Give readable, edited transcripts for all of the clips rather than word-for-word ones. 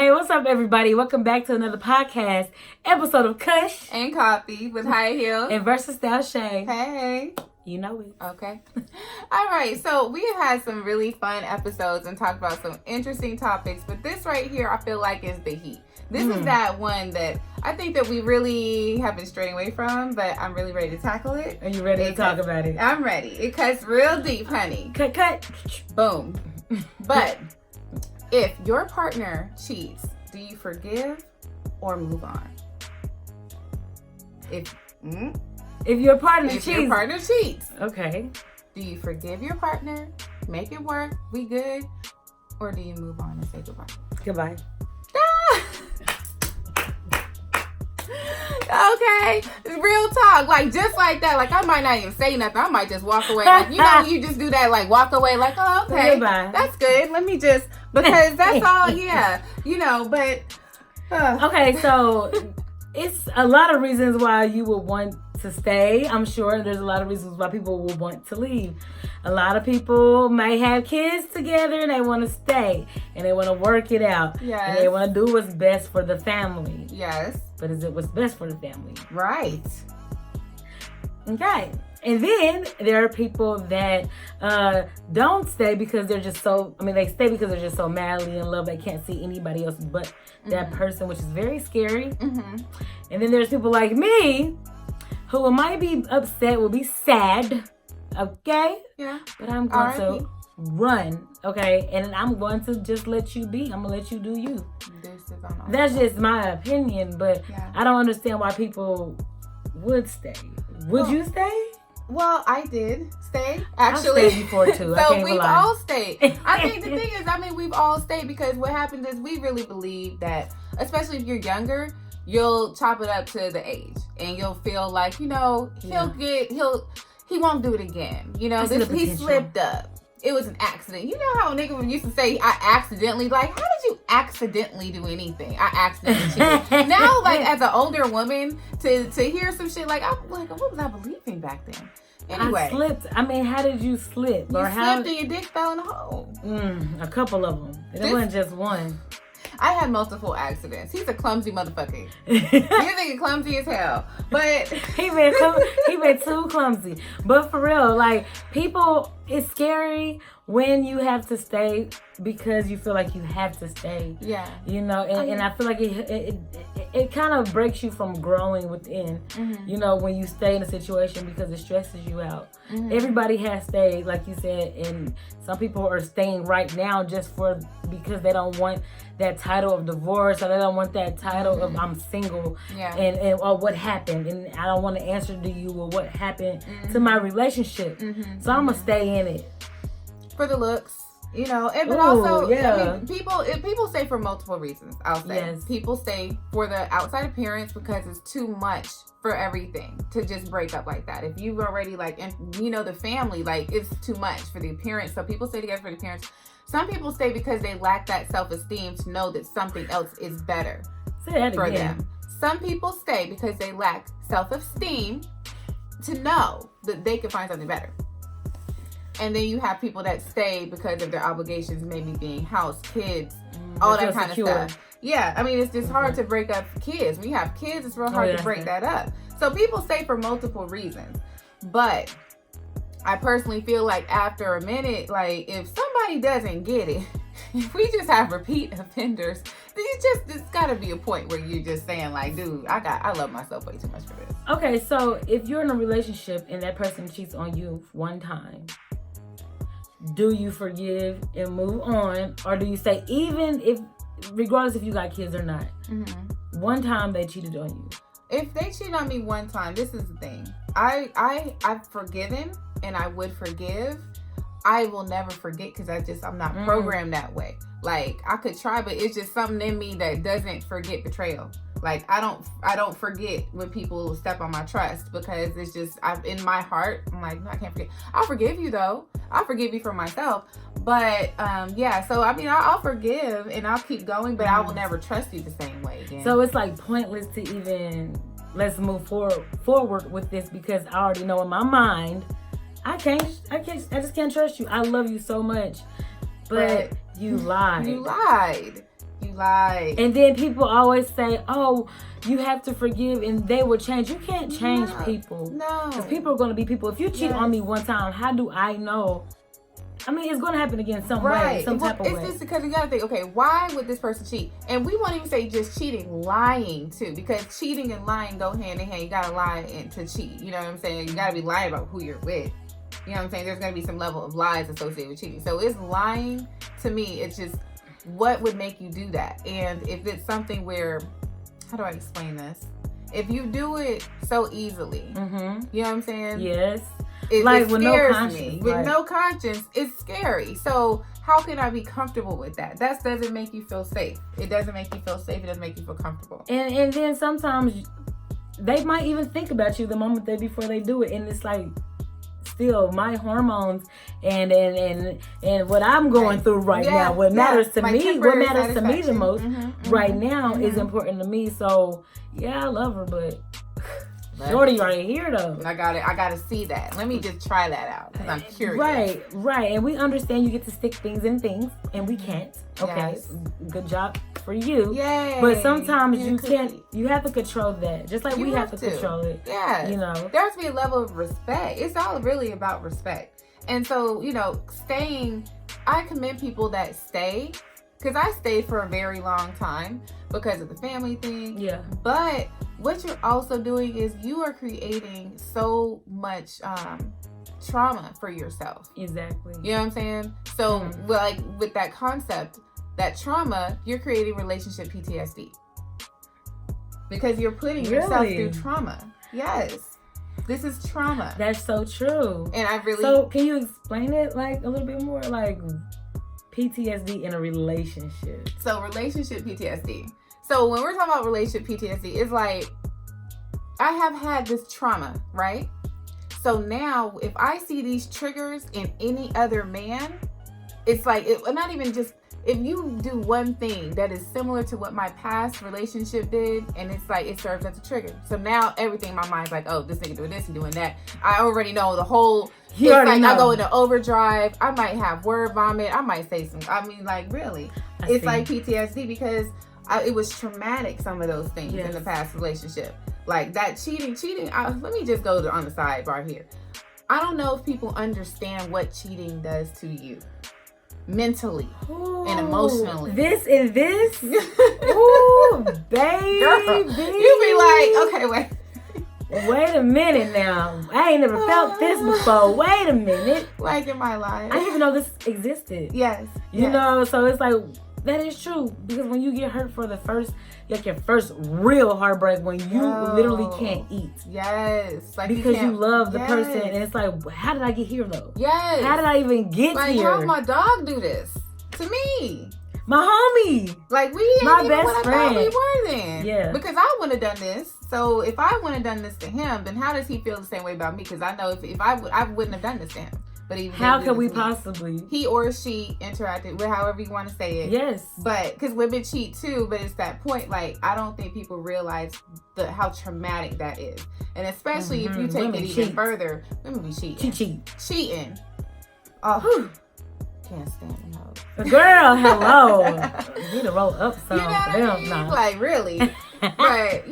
Hey, what's up, everybody? Welcome back to another podcast episode of Kush and Coffee with High Heels and Verizstyle shae. Hey. You know it. Okay. All right. So we had some really fun episodes and talked about some interesting topics. But this right here, I feel like is the heat. This is that one that I think that we really have been straying away from, but I'm really ready to tackle it. Are you ready to talk about it? I'm ready. It cuts real deep, honey. Cut. Boom. But if your partner cheats, do you forgive or move on? If your partner cheats. Okay. Do you forgive your partner, make it work, we good, or do you move on and say goodbye? Goodbye. Okay, real talk, like just like that. Like I might not even say nothing. I might just walk away. Like you just do that, like walk away. Like okay, goodbye. That's good. Let me just because that's all. Yeah, but okay. So it's a lot of reasons why you would want to stay. I'm sure there's a lot of reasons why people will want to leave. A lot of people may have kids together and they want to stay and they want to work it out. Yes. And they want to do what's best for the family. Yes. But is it what's best for the family? Right. Okay. And then there are people that don't stay because they're just they stay because they're just so madly in love they can't see anybody else but that person, which is very scary. Mm-hmm. And then there's people like me who might be upset, will be sad, okay? Yeah. But I'm going to run, okay? And I'm going to just let you be. I'm going to let you do you. That's just my opinion, but I don't understand why people would stay. Would you stay? Well, I did stay, actually. I stayed before, too. So we've all stayed. I think the thing is, we've all stayed because what happens is we really believe that, especially if you're younger, you'll chop it up to the age and you'll feel like, he won't do it again. He slipped up. It was an accident. You know how a nigga used to say, I accidentally, like, how did you accidentally do anything? I accidentally cheated. Now, like, as an older woman, to hear some shit like, I'm like, what was I believing back then? Anyway. I slipped. How did you slip? You slipped and your dick fell in the hole. A couple of them. It wasn't just one. I had multiple accidents. He's a clumsy motherfucker. You think clumsy as hell, but he been too clumsy. But for real, like people, it's scary when you have to stay because you feel like you have to stay. Yeah. And I feel like it kind of breaks you from growing within. Mm-hmm. When you stay in a situation because it stresses you out. Mm-hmm. Everybody has stayed, like you said, and some people are staying right now just because they don't want that title of divorce or they don't want that title of I'm single and or what happened and I don't want to answer to you or what happened to my relationship. Mm-hmm. So I'm gonna stay in it for the looks. People stay for multiple reasons. I'll say people stay for the outside appearance because it's too much for everything to just break up like that. If you've already the family, like it's too much for the appearance. So people stay together for the appearance. Some people stay because they lack that self-esteem to know that something else is better for them. Some people stay because they lack self-esteem to know that they can find something better. And then you have people that stay because of their obligations, maybe being house, kids, all that kind of stuff. Yeah, it's just hard to break up kids. When you have kids, it's real hard to break that up. So people stay for multiple reasons. But I personally feel like after a minute, like if somebody doesn't get it, if we just have repeat offenders, then it's got to be a point where you're just saying like, dude, I love myself way too much for this. Okay, so if you're in a relationship and that person cheats on you one time, do you forgive and move on, or do you say regardless if you got kids or not, one time they cheated on you? If they cheat on me one time, this is the thing. I've forgiven and I would forgive. I will never forget because I'm not programmed that way. Like I could try, but it's just something in me that doesn't forget betrayal. Like I don't forget when people step on my trust because it's just in my heart. I'm like, no, I can't forget. I'll forgive you though. I'll forgive you for myself. But so I'll forgive and I'll keep going, but I will never trust you the same way again. So it's like pointless to even let's move forward with this because I already know in my mind I just can't trust you. I love you so much, but you lied. You lied. Like, and then people always say, "Oh, you have to forgive, and they will change." You can't change people. No, because people are going to be people. If you cheat on me one time, how do I know? I mean, it's going to happen again some way, some type of way. It's just because you got to think, okay, why would this person cheat? And we won't even say just cheating, lying too, because cheating and lying go hand in hand. You got to lie to cheat. You know what I'm saying? You got to be lying about who you're with. You know what I'm saying? There's going to be some level of lies associated with cheating. So it's lying to me. It's just, what would make you do that? And if it's something where, how do I explain this? If you do it so easily, you know what I'm saying? Yes. It with no conscience. Me. With no conscience, it's scary. So how can I be comfortable with that? That doesn't make you feel safe. It doesn't make you feel safe. It doesn't make you feel comfortable. And then sometimes they might even think about you the moment before they do it, and it's like, still my hormones and what I'm going through right now, what matters to me the most right now is important to me. So yeah, I love her, but shorty right here though. I gotta see that. Let me just try that out because I'm curious. Right. And we understand you get to stick things in things, and we can't. Okay, yes. Good job for you. Yay. But sometimes you can't. You have to control that, just like we have to control it. Yeah. You know, there has to be a level of respect. It's all really about respect. And so, staying. I commend people that stay, because I stayed for a very long time because of the family thing. Yeah. But what you're also doing is you are creating so much trauma for yourself. Exactly. You know what I'm saying? So, like with that concept, that trauma, you're creating relationship PTSD because you're putting yourself through trauma. Yes. This is trauma. That's so true. And I really... So can you explain it like a little bit more, like PTSD in a relationship? So relationship PTSD. So when we're talking about relationship PTSD, it's like, I have had this trauma, right? So now if I see these triggers in any other man, it's like, not even just, if you do one thing that is similar to what my past relationship did, and it's like, it serves as a trigger. So now everything in my mind's like, oh, this nigga doing this, he doing that. I already know the whole, I go into overdrive. I might have word vomit. I might say some, like really. It's like PTSD because it was traumatic, some of those things in the past relationship. Like that cheating. Let me just go on the sidebar here. I don't know if people understand what cheating does to you. Mentally and emotionally. This. Ooh, baby. Girl, you be like, okay, wait a minute now. I ain't never felt this before. Wait a minute. Like in my life. I didn't even know this existed. Yes. You know, so it's like, that is true. Because when you get hurt for the first, like your first real heartbreak, when you literally can't eat. Yes. Like because you love the person. And it's like, how did I get here though? Yes. How did I even get here? How did my dog do this to me? My homie. Like we ain't my even best what friend. I thought we were then. Yeah. Because I wouldn't have done this. So if I wouldn't have done this to him, then how does he feel the same way about me? Because I know if I wouldn't have done this to him. But how could we possibly? He or she interacted with, however you want to say it. Yes. But because women cheat too, but it's that point. Like I don't think people realize how traumatic that is, and especially if you take women it even further, women be cheating. Cheating. Oh, can't stand them. Girl, hello. You need to roll up some. You know what I mean? Like really. But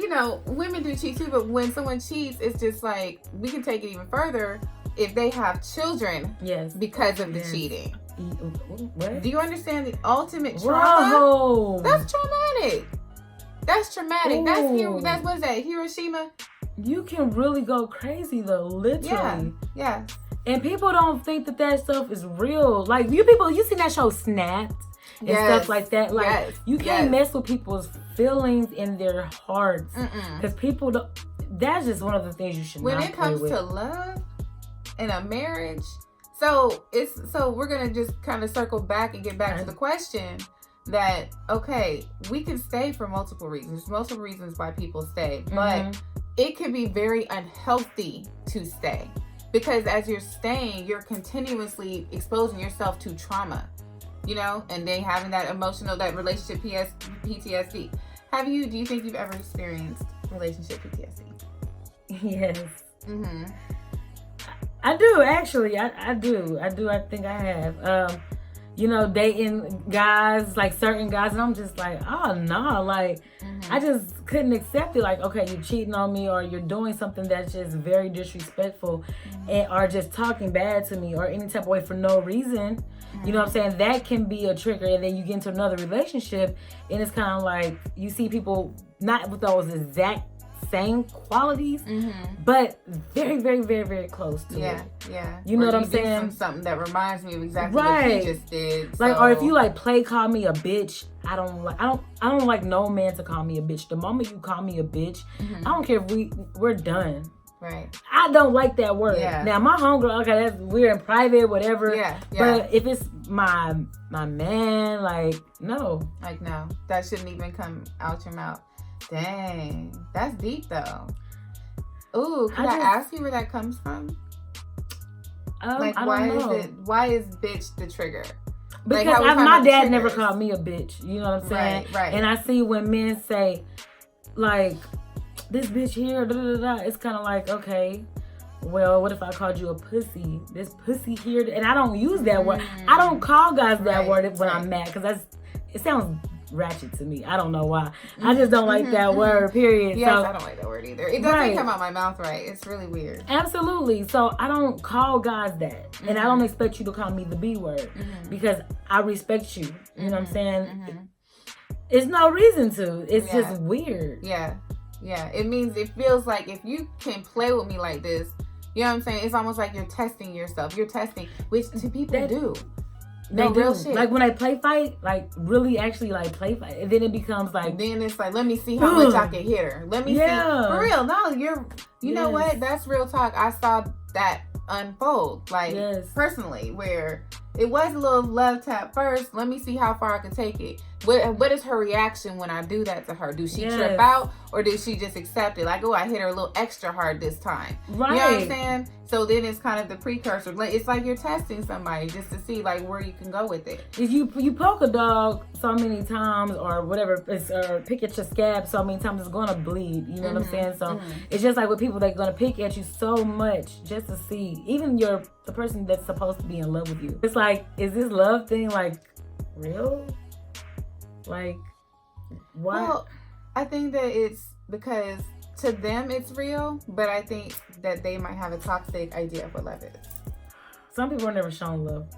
women do cheat too. But when someone cheats, it's just like we can take it even further. If they have children, because of the cheating. What? Do you understand the ultimate trauma? Whoa. That's traumatic. That's traumatic. Ooh. That's what is that? Hiroshima? You can really go crazy though, literally. Yeah. And people don't think that stuff is real. Like you seen that show Snapped and stuff like that. Like you can't mess with people's feelings in their hearts. Because people don't. That's just one of the things you should not play with. When it comes to love in a marriage, so we're gonna just kind of circle back and get back to the question that we can stay for multiple reasons. There's multiple reasons why people stay, but it can be very unhealthy to stay because as you're staying, you're continuously exposing yourself to trauma, and then having that relationship PTSD. Do you think you've ever experienced relationship PTSD? Yes. I do actually. I do. I think I have. dating guys, like certain guys, and I'm just like, oh no, like I just couldn't accept it. Like, okay, you're cheating on me, or you're doing something that's just very disrespectful, or just talking bad to me, or any type of way for no reason. You know what I'm saying? That can be a trigger, and then you get into another relationship, and it's kind of like you see people not with those exact same qualities, but very, very, very, very close to it. Yeah. You know what I'm saying? Something that reminds me of exactly what he just did. So. Like, or if you like call me a bitch, I don't like no man to call me a bitch. The moment you call me a bitch, I don't care if we're done. Right. I don't like that word. Yeah. Now my homegirl, okay, we're in private, whatever. Yeah. But if it's my man, like no. Like no. That shouldn't even come out your mouth. Dang. That's deep though. Ooh, can I ask you where that comes from? Like why is bitch the trigger? Because my dad never called me a bitch. You know what I'm saying? Right. And I see when men say, like, this bitch here, it's kind of like, okay, well, what if I called you a pussy? This pussy here, and I don't use that word. I don't call guys that word when I'm mad, because it sounds ratchet to me. I don't know why. I just don't like that word, period. Yes, I don't like that word either. It doesn't come out my mouth right. It's really weird. Absolutely. So I don't call guys that. And I don't expect you to call me the B word, because I respect you. You know what I'm saying? It's no reason to. It's just weird. Yeah. It feels like if you can play with me like this, you know what I'm saying? It's almost like you're testing yourself. You're testing, which people do. They do. Real shit. Like when I play fight, like really actually like play fight, and then it becomes like. Then it's like, let me see how much I can hit her. Let me see. For real, no, you know what? That's real talk. I saw that unfold, like personally, where it was a little love tap first. Let me see how far I can take it. What is her reaction when I do that to her? Do she trip out, or does she just accept it? Like, oh, I hit her a little extra hard this time. Right. You know what I'm saying? So then it's kind of the precursor. It's like you're testing somebody just to see like where you can go with it. If you poke a dog so many times or whatever, or pick at your scab so many times, it's gonna bleed. You know what I'm saying? So it's just like with people that are gonna pick at you so much just to see, even the person that's supposed to be in love with you. It's like, is this love thing like real? Like, what? Well, I think that it's because to them it's real, but I think that they might have a toxic idea of what love is. Some people are never shown love.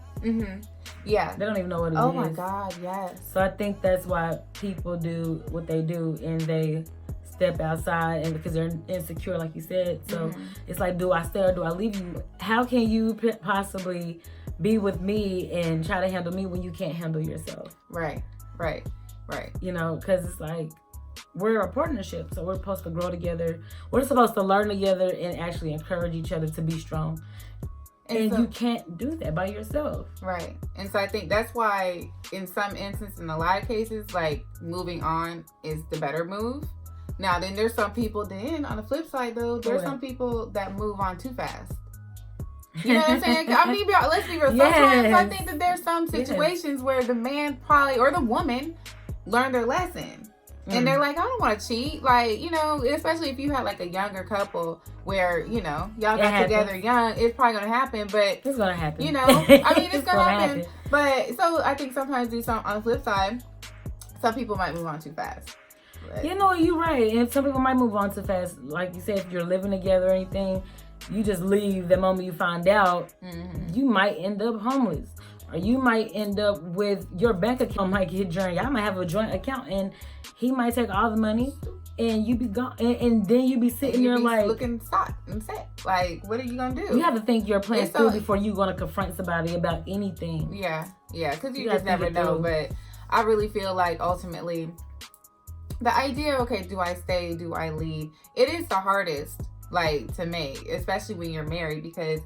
Yeah. They don't even know what it is. Oh my God, yes. So I think that's why people do what they do, and they step outside, and because they're insecure, like you said. So it's like, do I stay or do I leave you? How can you possibly be with me and try to handle me when you can't handle yourself? Right. You know, because it's like, we're a partnership, so we're supposed to grow together. We're supposed to learn together and actually encourage each other to be strong. And you can't do that by yourself. Right. And so I think that's why in some instances, in a lot of cases, like moving on is the better move. Now, then there's some people, then on the flip side though, there's some people that move on too fast. You know what I'm saying? I mean, let's be real. Sometimes I think that there's some situations where the man probably, or the woman, learned their lesson. And they're like, I don't want to cheat. Like, you know, especially if you had like a younger couple where, you know, y'all got together young, it's probably going to happen. But it's going to happen. You know, I mean, it's going to happen. But so I think sometimes on the flip side, some people might move on too fast. But. You know, you're right. And some people might move on too fast. Like you said, if you're living together or anything, you just leave the moment you find out. You might end up homeless. Or you might end up with your bank account might get drained. Y'all might have a joint account, and he might take all the money, and you be gone, and then you be sitting there like looking stock and set. Like, what are you gonna do? You have to think your plan through before you're gonna confront somebody about anything. Yeah, because you just never know. But I really feel like ultimately, the idea, okay, do I stay? Do I leave? It is the hardest, like, to make, especially when you're married, because.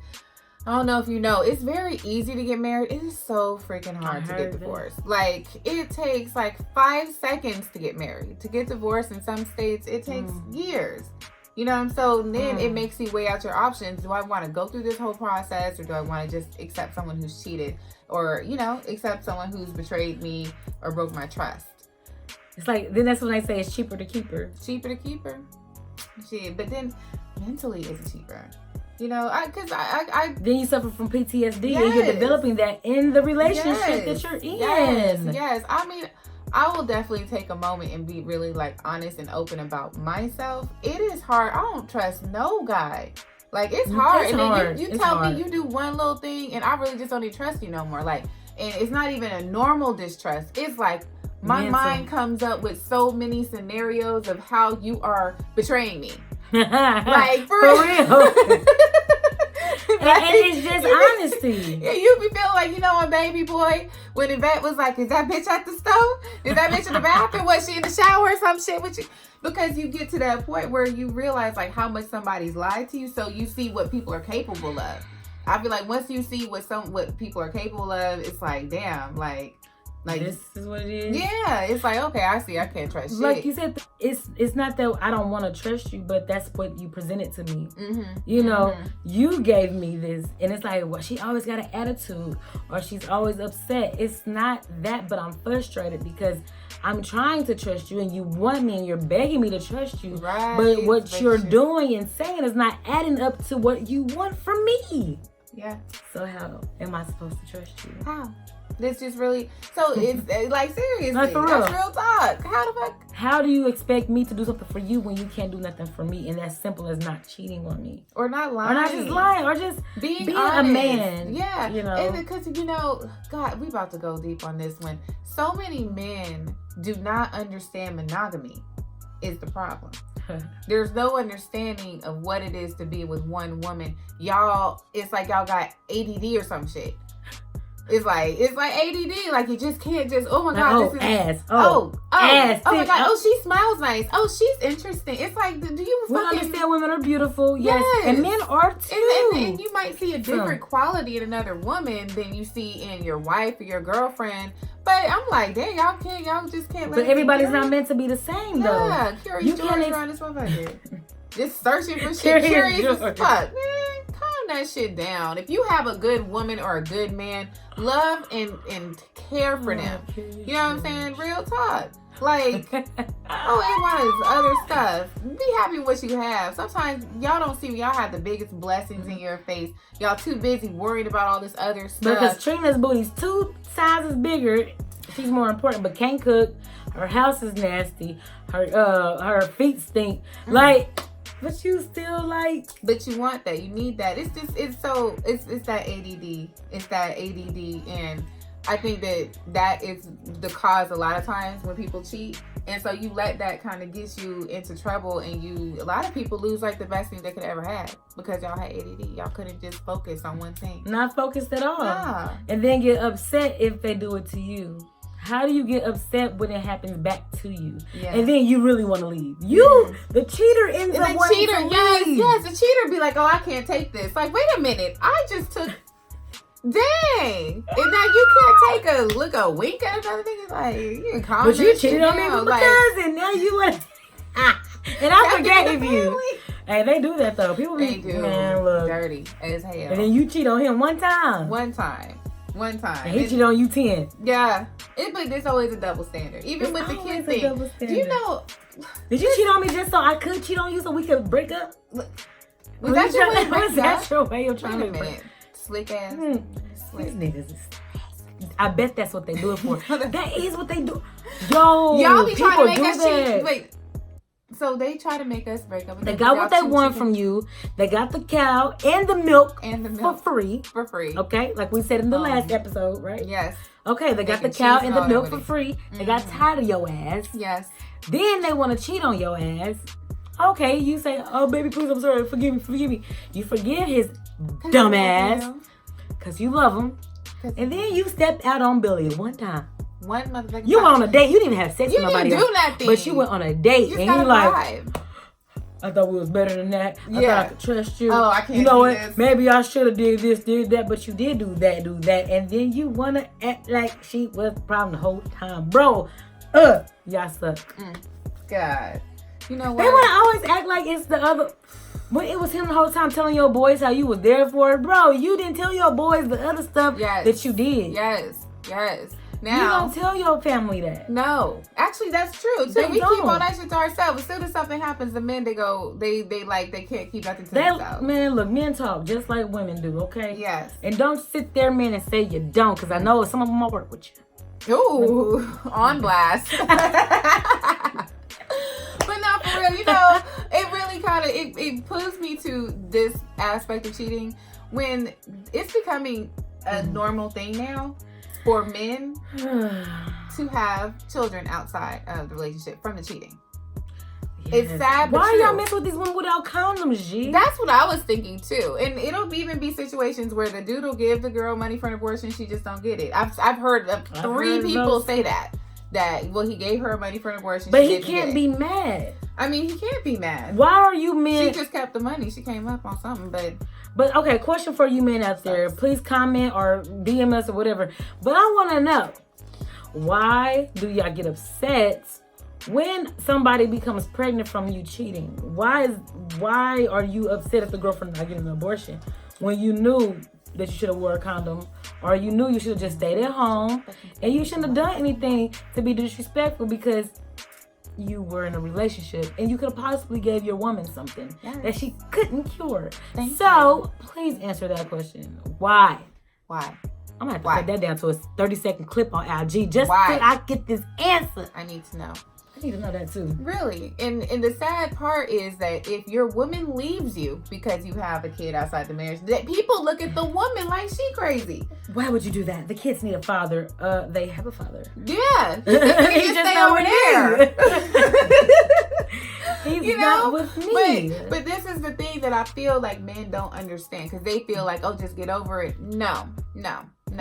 I don't know if you know, it's very easy to get married. It is so freaking hard to get divorced. Like, it takes like 5 seconds to get married. To get divorced in some states, it takes years. You know, so then it makes you weigh out your options. Do I want to go through this whole process, or do I want to just accept someone who's cheated, or, you know, accept someone who's betrayed me or broke my trust? It's like, then that's when I say it's cheaper to keep her. Cheaper to keep her. Shit, but then mentally it's cheaper. You know, I then you suffer from PTSD and you're developing that in the relationship that you're in. Yes. I mean, I will definitely take a moment and be really like honest and open about myself. It is hard. I don't trust no guy. Like, it's hard. And then you tell me you do one little thing and I really just don't even trust you no more. like, and it's not even a normal distrust. It's like my mind comes up with so many scenarios of how you are betraying me. Like, for real. And it's just honesty. Yeah, you be feeling like, you know what, baby boy, when Yvette was like, is that bitch at the stove? Is that bitch in the bathroom? Was she in the shower or some shit with you? Because you get to that point where you realize like how much somebody's lied to you, so you see what people are capable of. I feel like once you see what people are capable of, it's like, damn, like this is what it is. Yeah, it's like, okay, I see. I can't trust shit. Like you said, it's not that I don't want to trust you, but that's what you presented to me. You know, you gave me this, and it's like, well, she always got an attitude, or she's always upset. It's not that, but I'm frustrated because I'm trying to trust you, and you want me, and you're begging me to trust you. Right. But what you're doing and saying is not adding up to what you want from me. Yeah. So how am I supposed to trust you? How? This just really, so it's like, seriously, like, for real. That's real talk. How the fuck? How do you expect me to do something for you when you can't do nothing for me? And that's simple as not cheating on me. Or not lying. Or not just lying. Or just being honest. A man. Yeah. You know. And because, you know, God, we about to go deep on this one. So many men do not understand monogamy is the problem. There's no understanding of what it is to be with one woman. Y'all, it's like y'all got ADD or some shit. It's like ADD. Like, you just can't just, oh my God, this is ass. Ass. Oh my God. Oh, she smells nice. Oh, she's interesting. It's like, do you we understand women are beautiful? Yes. And men are too. And you might see a different quality in another woman than you see in your wife or your girlfriend. But I'm like, dang, y'all just can't let it. But everybody's not meant to be the same, though. Yeah, Curious George around this motherfucker. Just searching for shit. Curious as fuck. Man, calm that shit down. If you have a good woman or a good man, love and care for them. You know what I'm saying? Real talk. Like, all they want is other stuff. Be happy with what you have. Sometimes y'all don't see y'all have the biggest blessings in your face. Y'all too busy worried about all this other stuff. Because Trina's booty's 2 sizes bigger. She's more important, but can't cook. Her house is nasty. Her feet stink. Like, but you still like. But you want that. You need that. It's that ADD. It's that ADD, and I think that is the cause a lot of times when people cheat. And so you let that kind of get you into trouble, and a lot of people lose like the best thing they could ever have because y'all had ADD. Y'all couldn't just focus on one thing. Not focused at all. Nah. And then get upset if they do it to you. How do you get upset when it happens back to you? Yeah. And then you really want to leave. The cheater ends up wanting to leave. Yes, the cheater be like, oh, I can't take this. Like, wait a minute. I just took... Dang! And now you can't take a wink at another thing. It's like, you calm. But you cheated on me with my cousin. Now you want, and I forgave you. Hey, they do that though. People be dirty as hell. And then you cheat on him one time. And he cheated on you 10. Yeah. But there's always a double standard. Even with the kid thing. Do you know? Did you cheat on me just so I could cheat on you so we could break up? Was that your way of trying to break up? Slick ass. These niggas is. I bet that's what they do it for. That is what they do. Yo, y'all be trying to make us cheat. Wait. So they try to make us break up. They got what they want from you. They got the cow and the milk for free. For free. Okay, like we said in the last episode, right? Yes. Okay, they got the cow and the milk for free. They got tired of your ass. Yes. Then they want to cheat on your ass. Okay, you say, oh, baby, please, I'm sorry. Forgive me. You forgive his dumb ass because you love him. And then you stepped out on Billy one time. One motherfucking You went on a date. You didn't even have sex with nobody else. You didn't do nothing. But you went on a date. You and you like, vibe. I thought we was better than that. I thought I could trust you. Oh, I can't You know what? This. Maybe I should have did this, did that. But you did do that. And then you want to act like she was the problem the whole time. Bro, y'all suck. God. You know what? They want to always act like it's the other. When it was him the whole time telling your boys how you was there for it. Bro, you didn't tell your boys the other stuff that you did. Yes. Now, you don't tell your family that. No. Actually, that's true, too. We keep all that shit to ourselves. As soon as something happens, the men, they can't keep nothing to themselves. Man, look, men talk just like women do, okay? Yes. And don't sit there, man, and say you don't, because I know some of them will work with you. Ooh, on blast. But no, for real, it really kind of, it pulls me to this aspect of cheating when it's becoming a normal thing now for men to have children outside of the relationship from the cheating. Yes. It's sad, but why y'all mess with these women without condoms, G? That's what I was thinking too. And it'll even be situations where the dude will give the girl money for an abortion, she just don't get it. I've heard of three people say that he gave her money for an abortion, but he can't be mad. I mean, he can't be mad. Why are you men? She just kept the money. She came up on something, But okay, question for you men out there. Please comment or DM us or whatever. But I want to know, why do y'all get upset when somebody becomes pregnant from you cheating? Why are you upset if the girlfriend not getting an abortion when you knew that you should have wore a condom, or you knew you should have just stayed at home, and you shouldn't have done anything to be disrespectful because you were in a relationship and you could have possibly gave your woman something that she couldn't cure. So please answer that question. Why? I'm gonna have to put that down to a 30-second clip on IG just so I get this answer. I need to know. I need to know that too. Really. And the sad part is that if your woman leaves you because you have a kid outside the marriage, that people look at the woman like she crazy. Why would you do that? The kids need a father. They have a father. Yeah. He just stay over there. He's not with me. But this is the thing that I feel like men don't understand, because they feel like, oh, just get over it. No.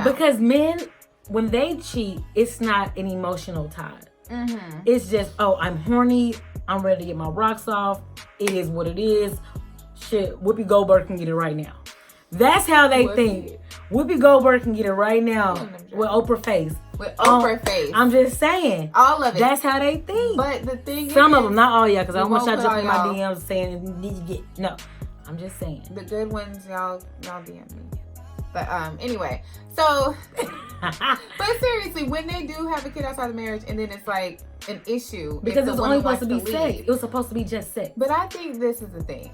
Because men, when they cheat, it's not an emotional tie. Mm-hmm. It's just, oh, I'm horny. I'm ready to get my rocks off. It is what it is. Shit, Whoopi Goldberg can get it right now. That's how they think. Whoopi Goldberg can get it right now with Oprah face. With Oprah face. I'm just saying. All of it. That's how they think. But the thing is, some of them, not all y'all, because I don't want y'all jumping in my DMs saying you get. No, I'm just saying. The good ones, y'all DM me. But anyway, so. But seriously, when they do have a kid outside of marriage, and then it's like an issue because it's only supposed to be sex. It was supposed to be just sex. But I think this is the thing.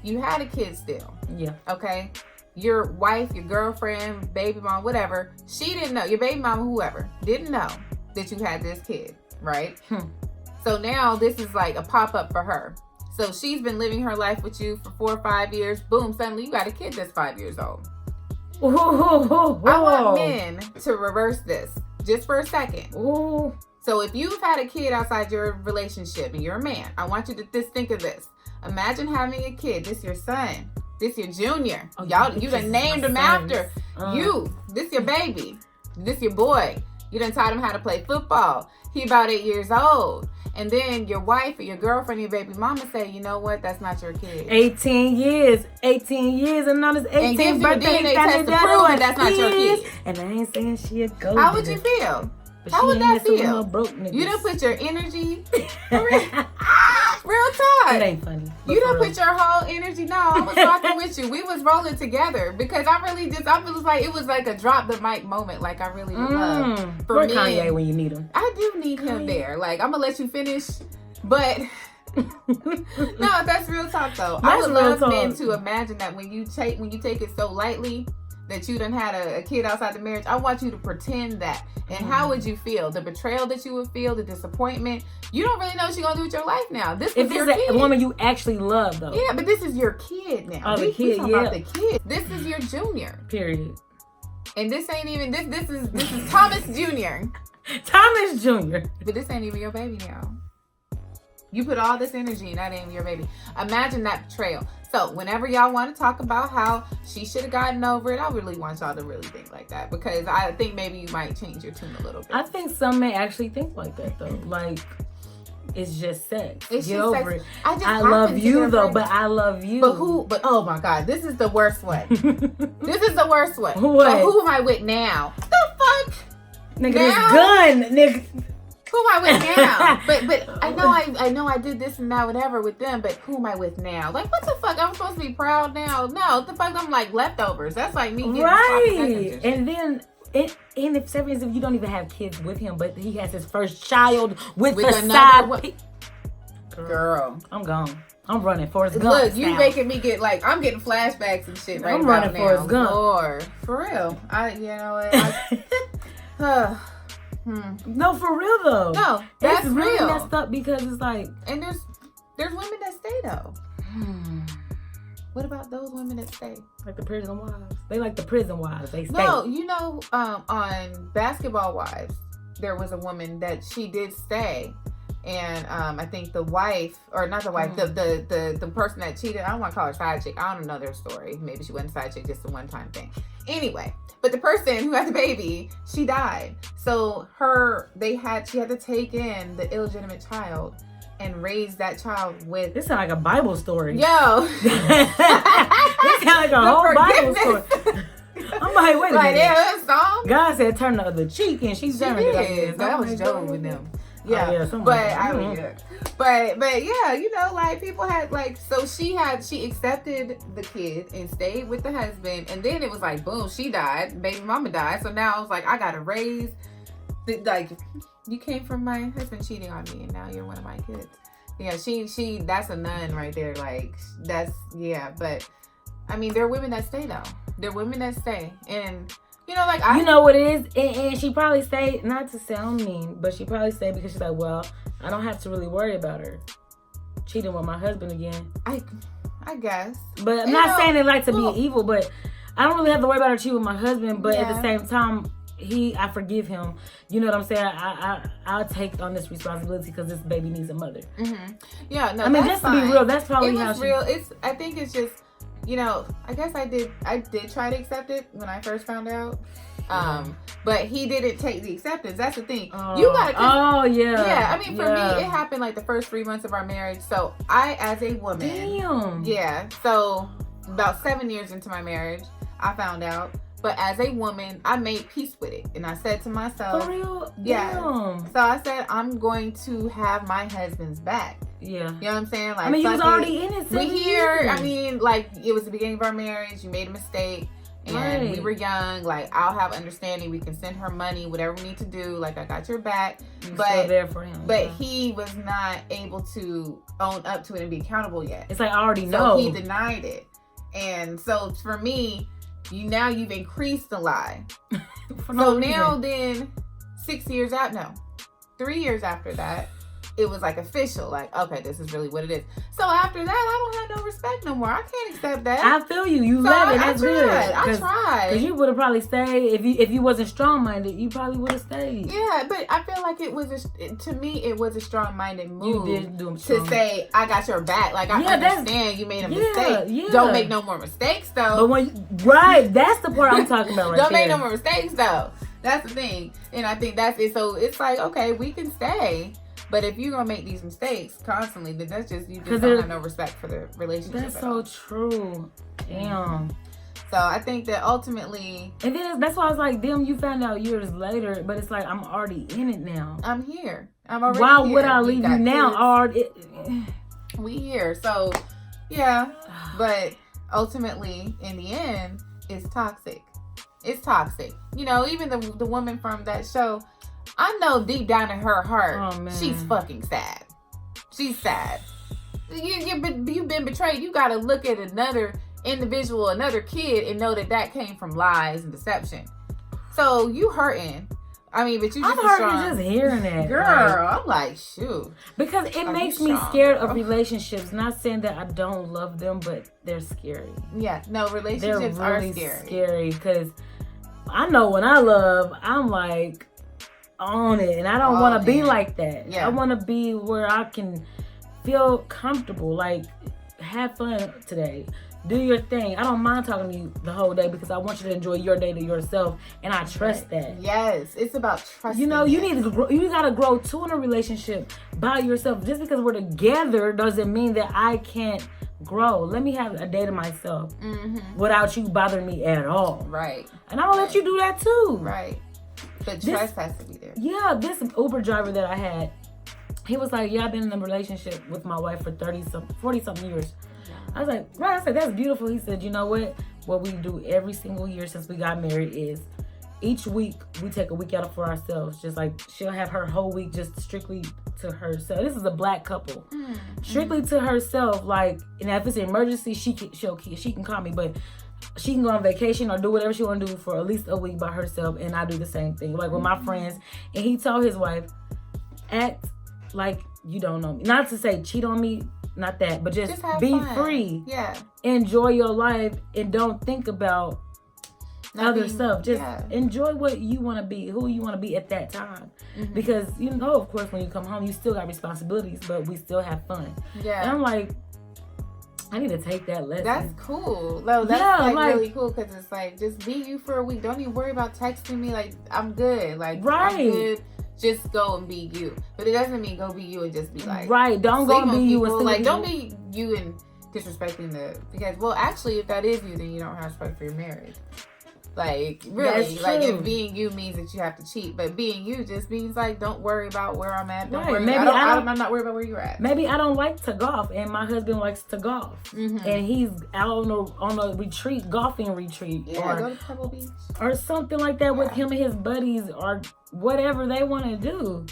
You had a kid still. Yeah. Okay. Your wife, your girlfriend, baby mom, whatever, she didn't know. Your baby mama, whoever, didn't know that you had this kid, right? So now this is like a pop-up for her. So she's been living her life with you for 4 or 5 years. Boom, suddenly you got a kid that's 5 years old. I want men to reverse this just for a second. Ooh. So if you've had a kid outside your relationship and you're a man, I want you to just think of this. Imagine having a kid. This your son. This your junior. Oh, you done named him after you. This your baby. This your boy. You done taught him how to play football. He about 8 years old. And then your wife or your girlfriend, your baby mama say, you know what? That's not your kid. 18 years. 18 years. And on his 18th birthday, DNA test to prove that that's not your kid. And I ain't saying she a gold. How would you feel? How would that feel? Broke you done put your energy. Real talk. It ain't funny. You done put your whole energy. No, I was rocking with you. We was rolling together because I was like, it was like a drop the mic moment. Like I really would love. For me, Kanye when you need him. I do need him there. Like I'm gonna let you finish, but no, that's real talk though. I would love men to imagine that when you take it so lightly that you done had a kid outside the marriage, I want you to pretend that. And how would you feel? The betrayal that you would feel, the disappointment. You don't really know what you're going to do with your life now. This is your kid. A woman you actually love, though. Yeah, but this is your kid now. Oh, the kid, about the kid. This is your junior. Period. And this ain't even, this is Thomas Jr. Thomas Jr. But this ain't even your baby now. You put all this energy and that ain't your baby. Imagine that betrayal. So whenever y'all want to talk about how she should have gotten over it, I really want y'all to really think like that, because I think maybe you might change your tune a little bit. I think some may actually think like that though. Like, it's just sex. Get over it. I love you though, but I love you. But oh my God, this is the worst one. This is the worst one. What? But who am I with now? The fuck? Nigga, this gun, nigga. Who am I with now? But I know I did this and that, whatever with them, but who am I with now? Like, what the fuck? I'm supposed to be proud now? No, what the fuck? I'm like leftovers. That's like me getting right. And then And if if you don't even have kids with him, but he has his first child with a another girl, I'm gone. I'm running Forrest Gump. Look, you making me get like, I'm getting flashbacks and shit right now. I'm running Forrest Gump. Lord, for real. You know what? No, for real though. No, that's it's really real. messed up because it's like, and there's women that stay though. What about those women that stay? Like the prison wives. They like the prison wives. They stay. No, you know, on Basketball Wives, there was a woman that she did stay. And I think the wife, or not the wife, the person that cheated, I don't want to call her side chick. I don't know their story. Maybe she wasn't side chick, just a one-time thing. Anyway, but the person who had the baby, she died. So she had to take in the illegitimate child and raise that child with. This sounds like a Bible story. Yo. This sounds like a whole Bible story. I'm like, wait a minute. Yeah, song. God said turn the other cheek, and she turned it. Like that was Job with them. Yeah, but yeah, you know, like people had like, so she accepted the kid and stayed with the husband, and then it was like, boom, she died, baby mama died. So now I was like, I gotta raise like, you came from my husband cheating on me, and now you're one of my kids. Yeah, she that's a nun right there. Like that's, yeah, but I mean, there are women that stay though. There are women that stay, and. You know, like you know what it is, and she probably stayed, not to sound mean, but she probably stayed because she's like, well, I don't have to really worry about her cheating with my husband again. I guess. But I'm not saying it like to be evil, but I don't really have to worry about her cheating with my husband. But at the same time, I forgive him. You know what I'm saying? I'll take on this responsibility because this baby needs a mother. Mm-hmm. Yeah, no, I mean, just to be real, that's probably how she. Real. I think it's just. You know, I guess I did try to accept it when I first found out. But he didn't take the acceptance. That's the thing. You gotta. Yeah. I mean, for me, it happened like the first 3 months of our marriage. So I, as a woman. Damn. Yeah. So about 7 years into my marriage, I found out. But as a woman, I made peace with it. And I said to myself. For real? Yeah. Damn. So I said, I'm going to have my husband's back. Yeah. You know what I'm saying? Like, I mean, you was already in it. We here. I mean, like, it was the beginning of our marriage. You made a mistake. And we were young. Like, I'll have understanding. We can send her money, whatever we need to do. Like, I got your back. But still there for him. But he was not able to own up to it and be accountable yet. It's like, I already know. So he denied it. And so for me, you've increased the lie. So now then, 6 years out, no, 3 years after that, it was like official. Like, okay, this is really what it is. So after that, I don't have no respect no more. I can't accept that. I feel you. You love it. That's good. I tried. Because you would have probably stayed if you wasn't strong minded. You probably would have stayed. Yeah, but I feel like it was to me it was a strong minded move. You did do to say I got your back. Like I understand you made a mistake. Yeah. Don't make no more mistakes though. But that's the part I'm talking about. Right Don't make no more mistakes though. That's the thing, and I think that's it. So it's like, okay, we can stay. But if you're gonna make these mistakes constantly, then that's just you just don't have no respect for the relationship. That's so true. Damn. So I think that ultimately, and then that's why I was like, damn, you found out years later, but it's like I'm already in it now. I'm here. I'm already. Why would I leave you now? We here. So yeah, but ultimately, in the end, it's toxic. It's toxic. You know, even the woman from that show. I know deep down in her heart, she's fucking sad. She's sad. You've been betrayed. You got to look at another individual, another kid, and know that came from lies and deception. So you hurting. I mean, but you just I'm hurting just hearing that. Girl, I'm like, shoot. Because it makes me scared of relationships. Not saying that I don't love them, but they're scary. Yeah, no, relationships are scary. They're scary because I know when I love, I'm like, on it, and I don't want to be like that. I want to be where I can feel comfortable, like have fun today, do your thing. I don't mind talking to you the whole day because I want you to enjoy your day to yourself, and I trust that. Yes, it's about trust. You know, you need to grow. You gotta grow too in a relationship by yourself. Just because we're together doesn't mean that I can't grow. Let me have a day to myself without you bothering me at all. Right. And I'm gonna let you do that too. Right. But trust has to be there. Yeah, this Uber driver that I had, he was like, I've been in a relationship with my wife for 40-something years. Yeah. I was like, right. I said, that's beautiful. He said, you know what we do every single year since we got married is each week we take a week out for ourselves. Just like she'll have her whole week just strictly to herself. This is a black couple. Strictly to herself. Like, and if it's an emergency, she can call me, but she can go on vacation or do whatever she want to do for at least a week by herself, and I do the same thing. Like with my friends, and he told his wife, act like you don't know me. Not to say cheat on me, not that, but just be fun. free. Yeah. Enjoy your life and don't think about other stuff. Just enjoy what you want to be, who you want to be at that time. Because, you know, of course, when you come home, you still got responsibilities, but we still have fun. Yeah. And I'm like, I need to take that lesson. That's cool. No, that's like really cool, because it's like, just be you for a week. Don't even worry about texting me. Like, I'm good. Like, I'm good. Just go and be you. But it doesn't mean go be you and just be like, don't go and be you and like, don't be you and disrespecting because, well, actually, if that is you, then you don't have respect for your marriage. Like, really, like, if being you means that you have to cheat, but being you just means like, don't worry about where I'm at. Don't worry. I'm not worried about where you're at. Maybe I don't like to golf, and my husband likes to golf, and he's out on a retreat, golfing retreat, or go to Pebble Beach or something like that with him and his buddies, or whatever they want to do.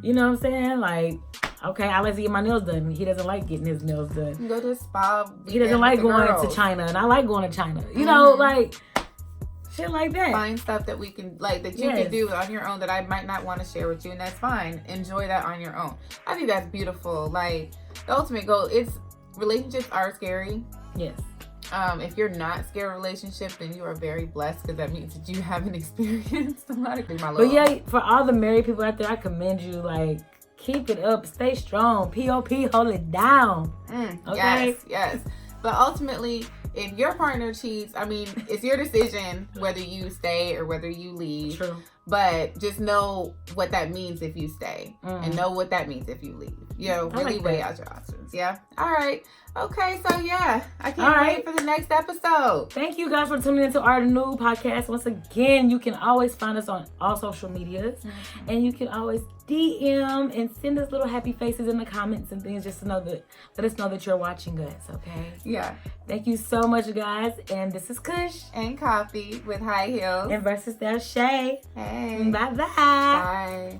You know what I'm saying? Like, okay, I like to get my nails done. He doesn't like getting his nails done. You go to the spa. He doesn't like going to China, and I like going to China. You know, like. Shit like that. Find stuff that we can, like, that you can do on your own that I might not want to share with you, and that's fine. Enjoy that on your own. I think that's beautiful. Like, the ultimate goal is, relationships are scary. Yes. If you're not scared of relationships, then you are very blessed, because that means that you haven't experienced a lot of things. But yeah, for all the married people out there, I commend you. Like, keep it up, stay strong. P.O.P. hold it down. Okay? Yes. But ultimately, if your partner cheats, I mean, it's your decision whether you stay or whether you leave. True. But just know what that means if you stay, and know what that means if you leave. You know, really weigh out your options. Yeah. All right. Okay. So yeah, I can't wait for the next episode. Thank you guys for tuning into our new podcast. Once again, you can always find us on all social medias, and you can always DM and send us little happy faces in the comments and things, just to know that, let us know that you're watching us. Okay. Yeah. Thank you so much, guys. And this is Kush and Coffee with High Heels and Verizstyle Shae. Hey. Bye-bye. Bye.